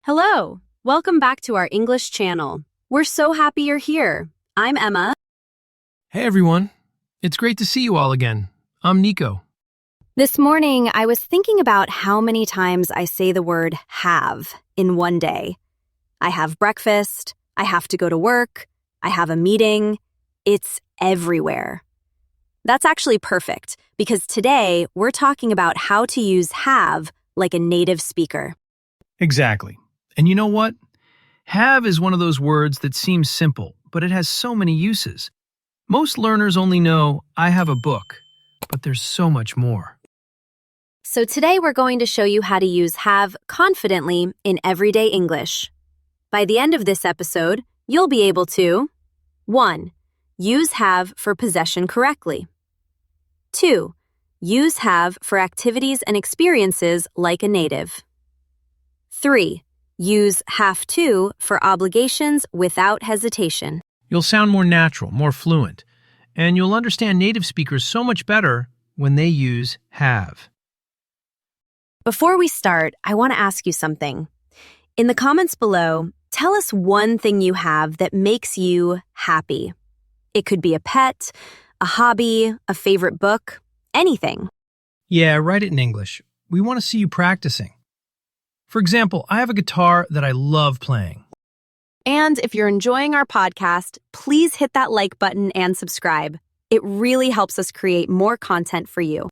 Hello! Welcome back to our English channel. We're so happy you're here. I'm Emma. Hey everyone, it's great to see you all again. I'm Nico. This morning, I was thinking about how many times I say the word have in one day. I have breakfast, I have to go to work, I have a meeting. It's everywhere. That's actually perfect because today we're talking about how to use have like a native speaker. Exactly. And you know what? Have is one of those words that seems simple, but it has so many uses. Most learners only know, I have a book, but there's so much more. So today we're going to show you how to use have confidently in everyday English. By the end of this episode, you'll be able to 1. Use have for possession correctly. 2. Use have for activities and experiences like a native. 3. Use have to for obligations without hesitation. You'll sound more natural, more fluent, and you'll understand native speakers so much better when they use have. Before we start, I want to ask you something. In the comments below, tell us one thing you have that makes you happy. It could be a pet, a hobby, a favorite book, anything. Yeah, write it in English. We want to see you practicing. For example, I have a guitar that I love playing. And if you're enjoying our podcast, please hit that like button and subscribe. It really helps us create more content for you.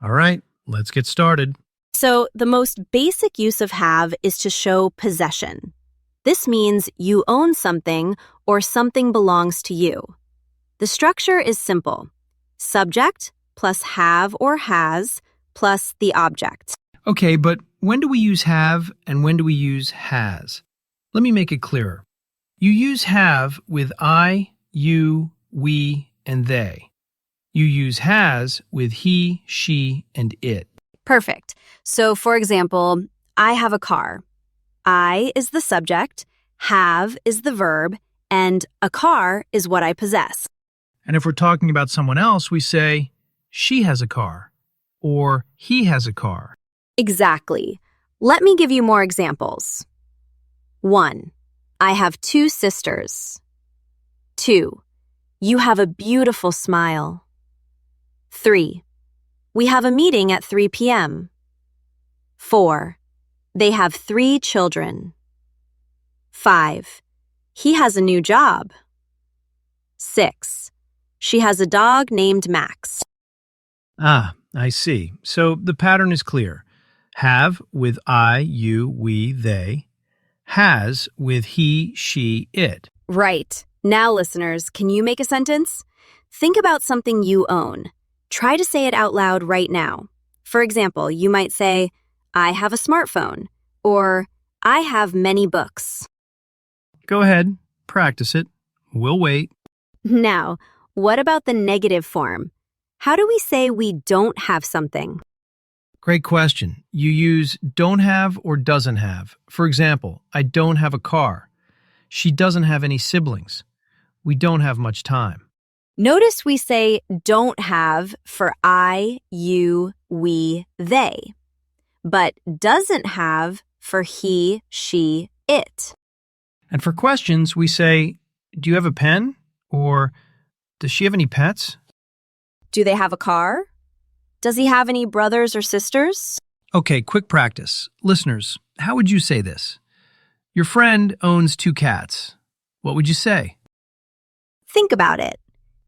All right, let's get started. So, the most basic use of have is to show possession. This means you own something or something belongs to you. The structure is simple. Subject plus have or has plus the object. Okay, but when do we use have and when do we use has? Let me make it clearer. You use have with I, you, we, and they. You use has with he, she, and it. Perfect. So, for example, I have a car. I is the subject, have is the verb, and a car is what I possess. And if we're talking about someone else, we say, she has a car, or he has a car. Exactly. Let me give you more examples. 1. I have 2 sisters. 2. You have a beautiful smile. 3. We have a meeting at 3 p.m. 4. They have 3 children. 5. He has a new job. 6. She has a dog named Max. Ah, I see. So the pattern is clear. Have with I, you, we, they. Has with he, she, it. Right. Now, listeners, can you make a sentence? Think about something you own. Try to say it out loud right now. For example, you might say, I have a smartphone, or I have many books. Go ahead, practice it. We'll wait. Now, what about the negative form? How do we say we don't have something? Great question. You use don't have or doesn't have. For example, I don't have a car. She doesn't have any siblings. We don't have much time. Notice we say don't have for I, you, we, they, but doesn't have for he, she, it. And for questions, we say, do you have a pen? Or does she have any pets? Do they have a car? Does he have any brothers or sisters? Okay, quick practice. Listeners, how would you say this? Your friend owns 2 cats. What would you say? Think about it.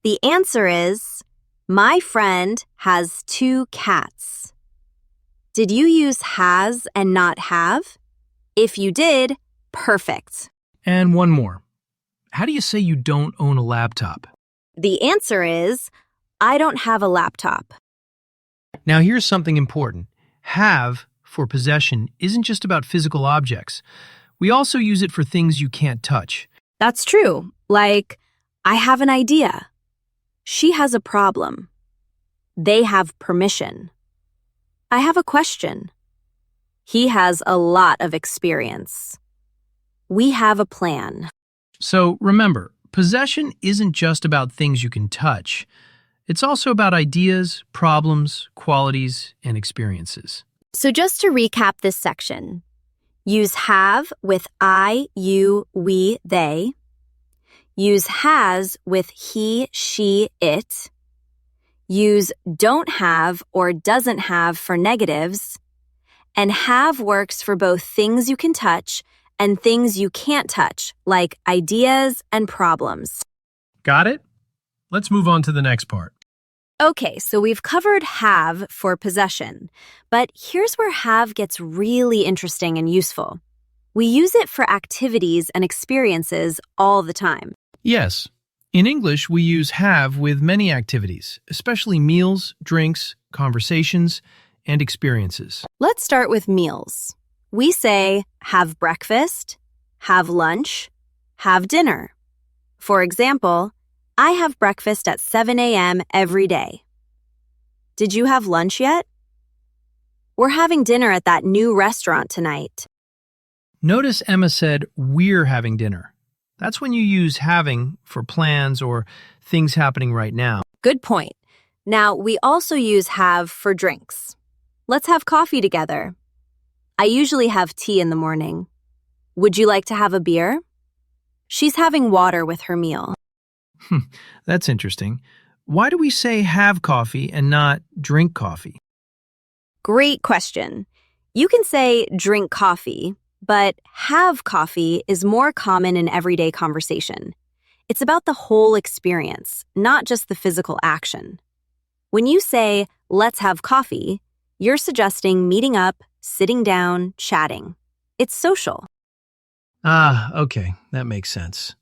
The answer is, my friend has 2 cats. Did you use has and not have? If you did, perfect. And one more. How do you say you don't own a laptop? The answer is, I don't have a laptop. Now here's something important. Have, for possession, isn't just about physical objects. We also use it for things you can't touch. That's true. Like, I have an idea. She has a problem. They have permission. I have a question. He has a lot of experience. We have a plan. So remember, possession isn't just about things you can touch. It's also about ideas, problems, qualities, and experiences. So just to recap this section, Use have with I, you, we, they. Use has with he, she, it. Use don't have or doesn't have for negatives. And have works for both things you can touch and things you can't touch, like ideas and problems. Got it? Let's move on to the next part. Okay, so we've covered have for possession, but here's where have gets really interesting and useful. We use it for activities and experiences all the time. Yes. In English, we use have with many activities, especially meals, drinks, conversations, and experiences. Let's start with meals. We say have breakfast, have lunch, have dinner. For example, I have breakfast at 7 a.m. every day. Did you have lunch yet? We're having dinner at that new restaurant tonight. Notice Emma said, "We're having dinner." That's when you use having for plans or things happening right now. Good point. Now, we also use have for drinks. Let's have coffee together. I usually have tea in the morning. Would you like to have a beer? She's having water with her meal. That's interesting. Why do we say have coffee and not drink coffee? Great question. You can say drink coffee, but have coffee is more common in everyday conversation. It's about the whole experience, not just the physical action. When you say, let's have coffee, you're suggesting meeting up, sitting down, chatting. It's social. Okay, that makes sense.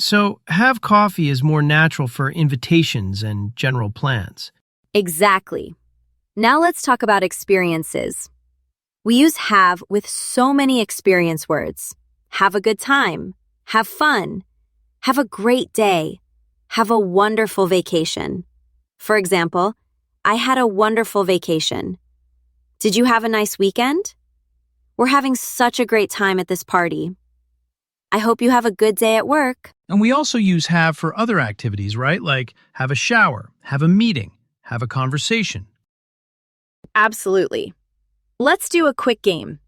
So, have coffee is more natural for invitations and general plans. Exactly. Now let's talk about experiences. We use have with so many experience words. Have a good time. Have fun. Have a great day. Have a wonderful vacation. For example, I had a wonderful vacation. Did you have a nice weekend? We're having such a great time at this party. I hope you have a good day at work. And we also use have for other activities, right? Like have a shower, have a meeting, have a conversation. Absolutely. Let's do a quick game.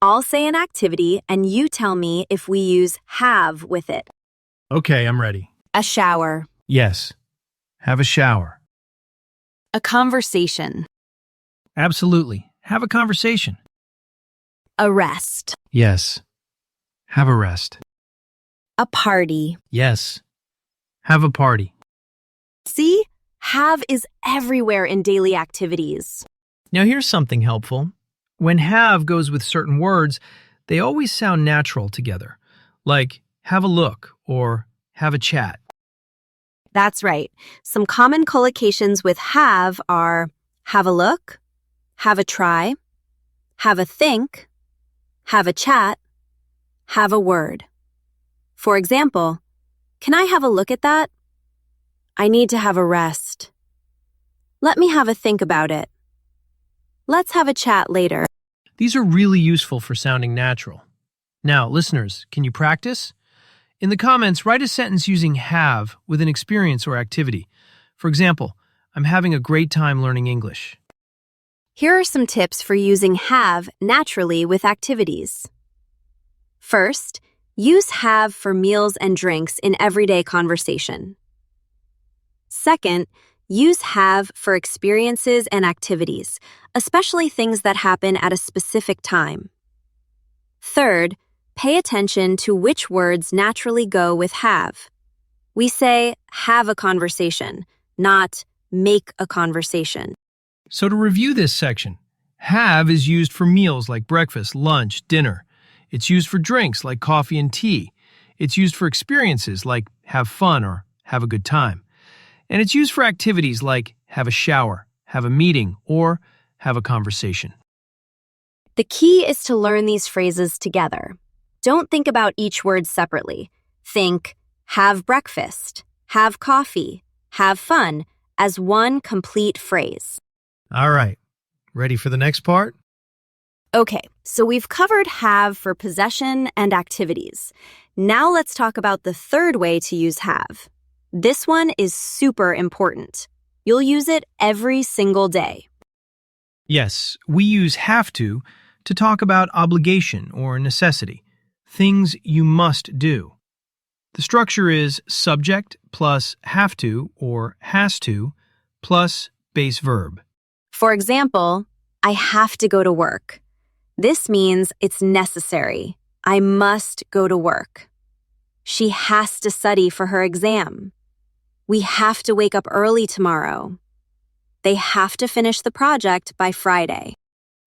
I'll say an activity and you tell me if we use have with it. Okay, I'm ready. A shower. Yes. Have a shower. A conversation. Absolutely. Have a conversation. A rest. Yes. Have a rest. A party. Yes. Have a party. See? Have is everywhere in daily activities. Now here's something helpful. When have goes with certain words, they always sound natural together, like have a look or have a chat. That's right. Some common collocations with have are have a look, have a try, have a think, have a chat, have a word. For example, can I have a look at that? I need to have a rest. Let me have a think about it. Let's have a chat later. These are really useful for sounding natural. Now, listeners, can you practice? In the comments, write a sentence using have with an experience or activity. For example, I'm having a great time learning English. Here are some tips for using have naturally with activities. First, use have for meals and drinks in everyday conversation. Second, use have for experiences and activities, especially things that happen at a specific time. Third, pay attention to which words naturally go with have. We say, have a conversation, not make a conversation. So to review this section, have is used for meals like breakfast, lunch, dinner. It's used for drinks like coffee and tea. It's used for experiences like have fun or have a good time. And it's used for activities like have a shower, have a meeting, or have a conversation. The key is to learn these phrases together. Don't think about each word separately. Think, have breakfast, have coffee, have fun as one complete phrase. All right, ready for the next part? Okay, so we've covered have for possession and activities. Now let's talk about the third way to use have. This one is super important. You'll use it every single day. Yes, we use have to to talk about obligation or necessity, things you must do. The structure is subject plus have to or has to plus base verb. For example, I have to go to work. This means it's necessary. I must go to work. She has to study for her exam. We have to wake up early tomorrow. They have to finish the project by Friday.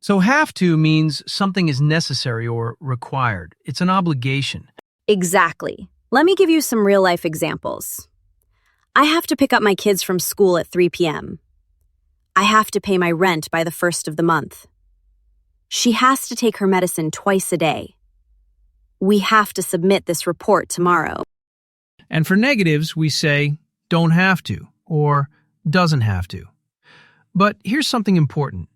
So have to means something is necessary or required. It's an obligation. Exactly. Let me give you some real-life examples. I have to pick up my kids from school at 3 p.m. I have to pay my rent by the 1st of the month. She has to take her medicine twice a day. We have to submit this report tomorrow. And for negatives, we say don't have to or doesn't have to. But here's something important.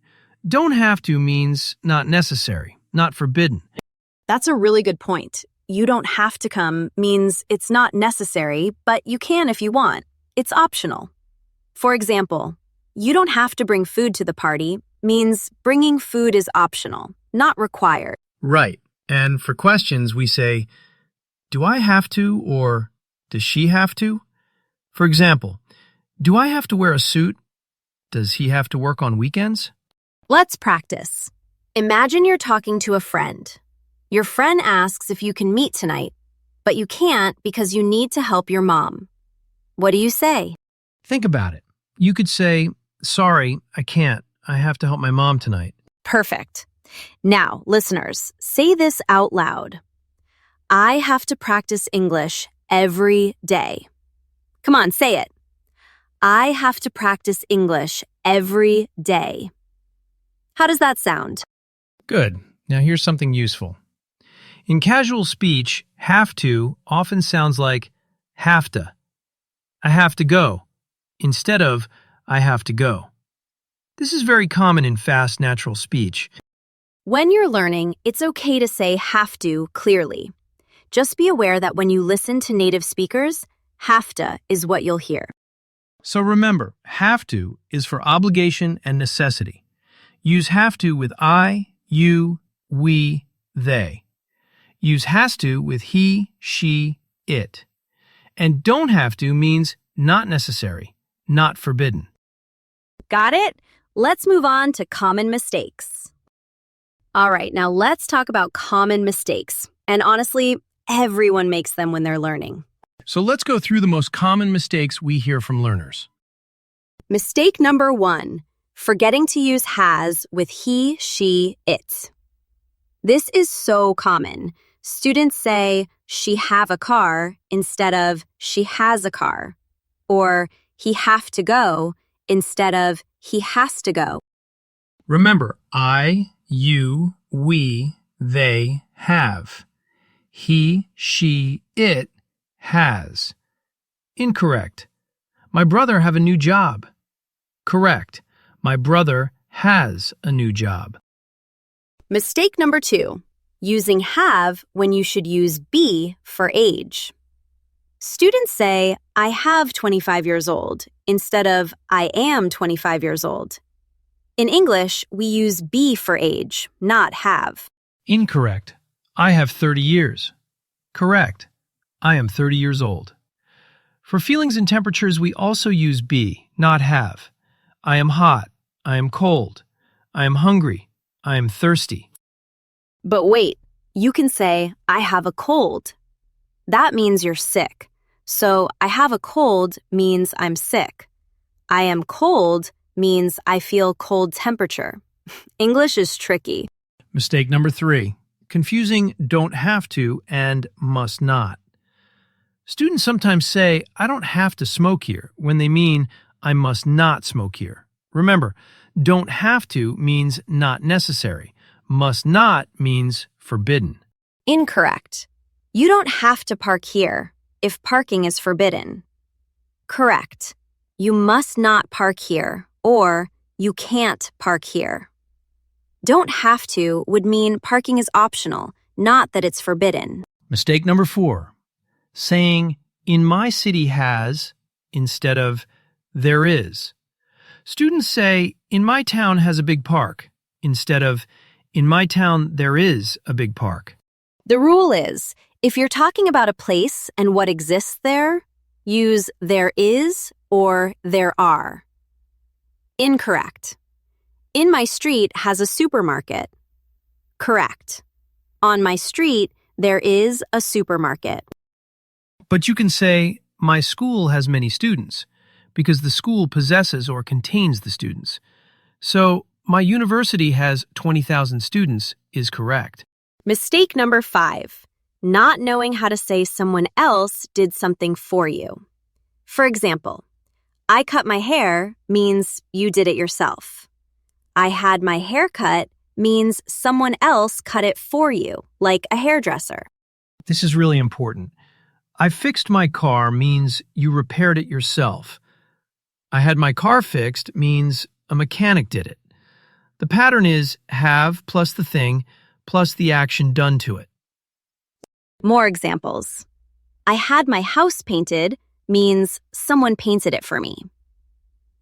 Don't have to means not necessary, not forbidden. That's a really good point. You don't have to come means it's not necessary, but you can if you want. It's optional. For example, you don't have to bring food to the party means bringing food is optional, not required. Right. And for questions, we say, do I have to or does she have to? For example, do I have to wear a suit? Does he have to work on weekends? Let's practice. Imagine you're talking to a friend. Your friend asks if you can meet tonight, but you can't because you need to help your mom. What do you say? Think about it. You could say, sorry, I can't. I have to help my mom tonight. Perfect. Now, listeners, say this out loud. I have to practice English every day. Come on, say it. I have to practice English every day. How does that sound? Good. Now here's something useful. In casual speech, have to often sounds like have to. I have to go, instead of I have to go. This is very common in fast natural speech. When you're learning, it's okay to say have to clearly. Just be aware that when you listen to native speakers, have to is what you'll hear. So remember, have to is for obligation and necessity. Use have to with I, you, we, they. Use has to with he, she, it. And don't have to means not necessary, not forbidden. Got it? Let's move on to common mistakes. All right, now let's talk about common mistakes. And honestly, everyone makes them when they're learning. So let's go through the most common mistakes we hear from learners. Mistake number 1, forgetting to use has with he, she, it. This is so common. Students say, she have a car instead of she has a car, or he have to go instead of he has to go. Remember, I, you, we, they have. He, she, it has. Incorrect. My brother have a new job. Correct. My brother has a new job. Mistake number 2, using have when you should use be for age. Students say, I have 25 years old instead of I am 25 years old. In English, we use be for age, not have. Incorrect. I have 30 years. Correct. I am 30 years old. For feelings and temperatures, we also use be, not have. I am hot. I am cold. I am hungry. I am thirsty. But wait, you can say, I have a cold. That means you're sick. So I have a cold means I'm sick. I am cold means I feel cold temperature. English is tricky. Mistake number 3, confusing don't have to and must not. Students sometimes say, I don't have to smoke here, when they mean I must not smoke here. Remember, don't have to means not necessary. Must not means forbidden. Incorrect. You don't have to park here if parking is forbidden. Correct. You must not park here, or you can't park here. Don't have to would mean parking is optional, not that it's forbidden. Mistake number 4, saying in my city has instead of there is. Students say in my town has a big park instead of In my town, there is a big park. The rule is, if you're talking about a place and what exists there, use there is or there are. Incorrect. In my street has a supermarket. Correct. On my street, there is a supermarket. But you can say, my school has many students, because the school possesses or contains the students. So, my university has 20,000 students is correct. Mistake number 5, not knowing how to say someone else did something for you. For example, I cut my hair means you did it yourself. I had my hair cut means someone else cut it for you, like a hairdresser. This is really important. I fixed my car means you repaired it yourself. I had my car fixed means a mechanic did it. The pattern is have plus the thing plus the action done to it. More examples. I had my house painted means someone painted it for me.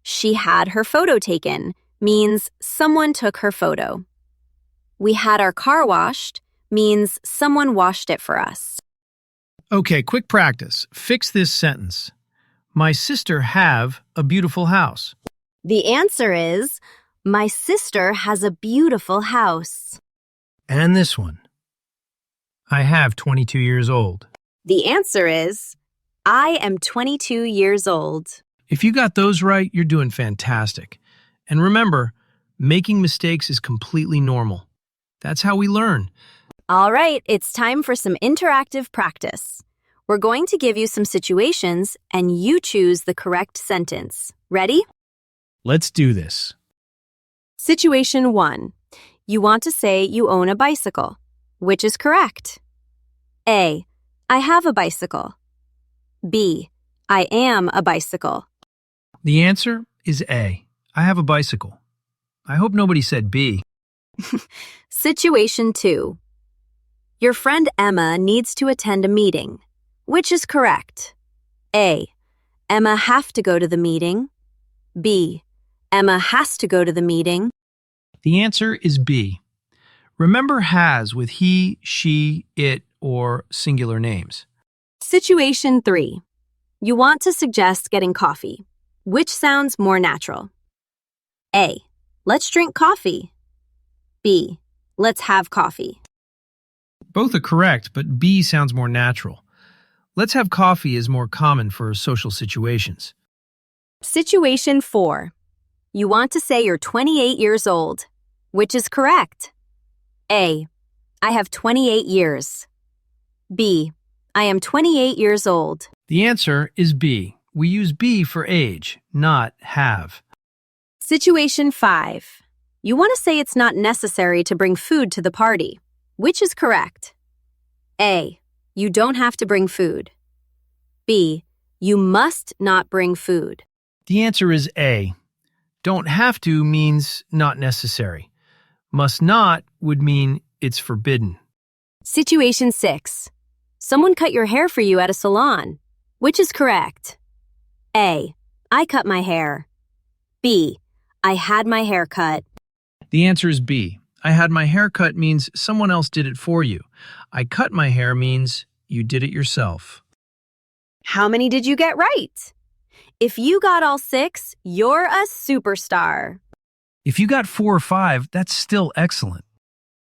She had her photo taken means someone took her photo. We had our car washed means someone washed it for us. Okay, quick practice. Fix this sentence. My sister have a beautiful house. The answer is, my sister has a beautiful house. And this one. I have 22 years old. The answer is, I am 22 years old. If you got those right, you're doing fantastic. And remember, making mistakes is completely normal. That's how we learn. All right, it's time for some interactive practice. We're going to give you some situations and you choose the correct sentence. Ready? Let's do this. Situation 1. You want to say you own a bicycle. Which is correct? A. I have a bicycle. B. I am a bicycle. The answer is A. I have a bicycle. I hope nobody said B. Situation 2. Your friend Emma needs to attend a meeting. Which is correct? A. Emma have to go to the meeting. B. Emma has to go to the meeting. The answer is B. Remember has with he, she, it, or singular names. Situation 3. You want to suggest getting coffee. Which sounds more natural? A. Let's drink coffee. B. Let's have coffee. Both are correct, but B sounds more natural. Let's have coffee is more common for social situations. Situation 4. You want to say you're 28 years old. Which is correct? A. I have 28 years. B. I am 28 years old. The answer is B. We use B for age, not have. Situation 5. You want to say it's not necessary to bring food to the party. Which is correct? A. You don't have to bring food. B. You must not bring food. The answer is A. Don't have to means not necessary. Must not would mean it's forbidden. Situation 6. Someone cut your hair for you at a salon. Which is correct? A. I cut my hair. B. I had my hair cut. The answer is B. I had my hair cut means someone else did it for you. I cut my hair means you did it yourself. How many did you get right? If you got all 6, you're a superstar. If you got 4 or 5, that's still excellent.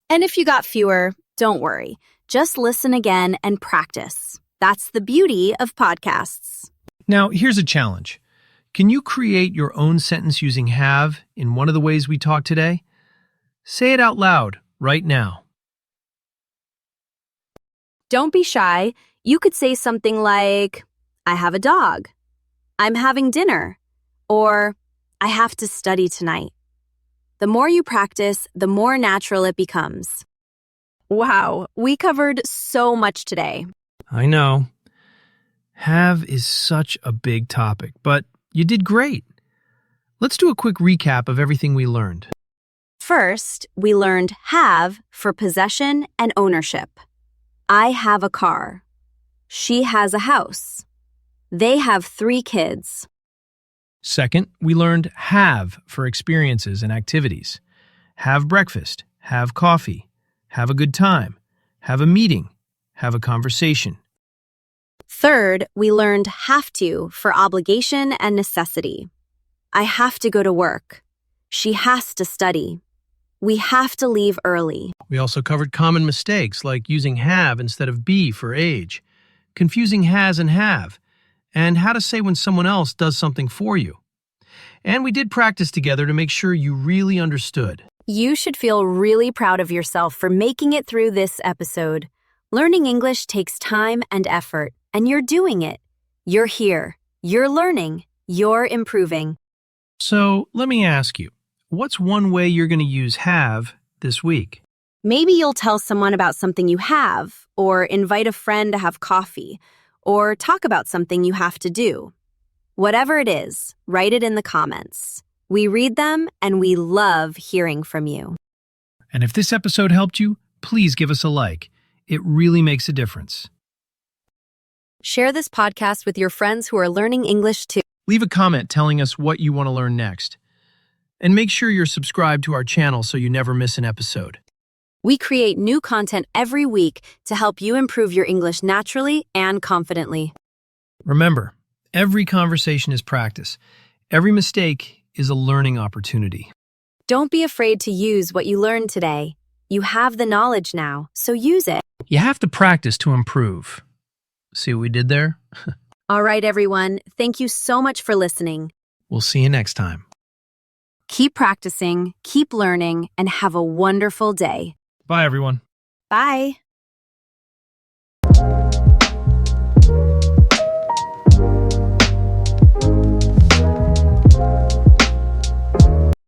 And if you got fewer, don't worry. Just listen again and practice. That's the beauty of podcasts. Now, here's a challenge. Can you create your own sentence using have in one of the ways we talked today? Say it out loud right now. Don't be shy. You could say something like, I have a dog. I'm having dinner. Or, I have to study tonight. The more you practice, the more natural it becomes. Wow, we covered so much today. I know. Have is such a big topic, but you did great. Let's do a quick recap of everything we learned. First, we learned have for possession and ownership. I have a car. She has a house. They have 3 kids. Second, we learned have for experiences and activities. Have breakfast, have coffee, have a good time, have a meeting, have a conversation. Third, we learned have to for obligation and necessity. I have to go to work. She has to study. We have to leave early. We also covered common mistakes like using have instead of be for age, confusing has and have, and how to say when someone else does something for you. And we did practice together to make sure you really understood. You should feel really proud of yourself for making it through this episode. Learning English takes time and effort, and you're doing it. You're here. You're learning. You're improving. So let me ask you, what's one way you're going to use have this week? Maybe you'll tell someone about something you have, or invite a friend to have coffee, or talk about something you have to do. Whatever it is, write it in the comments. We read them, and we love hearing from you. And if this episode helped you, please give us a like. It really makes a difference. Share this podcast with your friends who are learning English too. Leave a comment telling us what you want to learn next. And make sure you're subscribed to our channel so you never miss an episode. We create new content every week to help you improve your English naturally and confidently. Remember, every conversation is practice. Every mistake is a learning opportunity. Don't be afraid to use what you learned today. You have the knowledge now, so use it. You have to practice to improve. See what we did there? All right, everyone. Thank you so much for listening. We'll see you next time. Keep practicing, keep learning, and have a wonderful day. Bye, everyone. Bye.